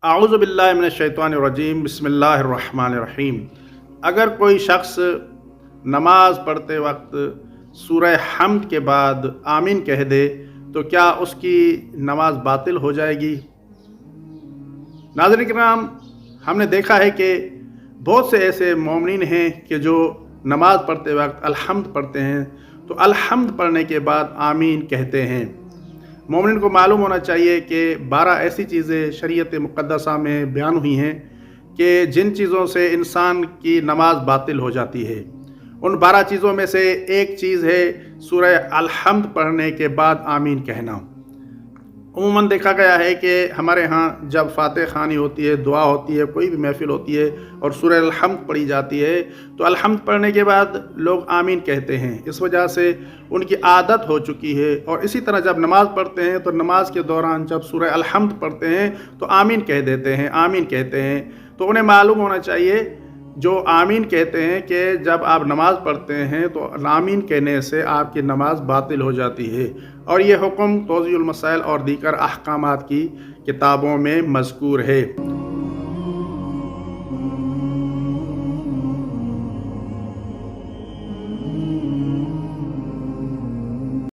आऊज़ु बिल्लाहि मिनश्शैतानिर्रजीम बिस्मिल्लाहिर्रहमानिर्रहीम। अगर कोई शख्स नमाज पढ़ते वक्त सूरह हम्द के बाद आमीन कह दे तो क्या उसकी नमाज बातिल हो जाएगी? नाज़रीन किराम, हमने देखा है कि बहुत से ऐसे मोमिनीन हैं कि जो नमाज पढ़ते वक्त अलहम्द पढ़ते हैं तो अलहम्द पढ़ने के बाद आमीन कहते हैं। मोमिन को मालूम होना चाहिए कि 12 ऐसी चीज़ें शरीयत मुक़द्दसा में बयान हुई हैं कि जिन चीज़ों से इंसान की नमाज बातिल हो जाती है। उन 12 चीज़ों में से एक चीज़ है सूरह अलहम्द पढ़ने के बाद आमीन कहना। उमूमन देखा गया है कि हमारे यहाँ जब फ़ातिहा ख़वानी होती है, दुआ होती है, कोई भी महफ़िल होती है और सूरह अलहम्द पढ़ी जाती है तो अलहम्द पढ़ने के बाद लोग आमीन कहते हैं। इस वजह से उनकी आदत हो चुकी है। और इसी तरह जब नमाज़ पढ़ते हैं तो नमाज के दौरान जब सूरह अलहम्द पढ़ते हैं तो आमीन कह देते हैं, आमीन कहते हैं। तो उन्हें मालूम होना चाहिए जो आमीन कहते हैं कि जब आप नमाज़ पढ़ते हैं तो आमीन कहने से आपकी नमाज बातिल हो जाती है। और ये हुक्म तौज़ीउल मसाइल और दीगर अहकामात की किताबों में मज़कूर है।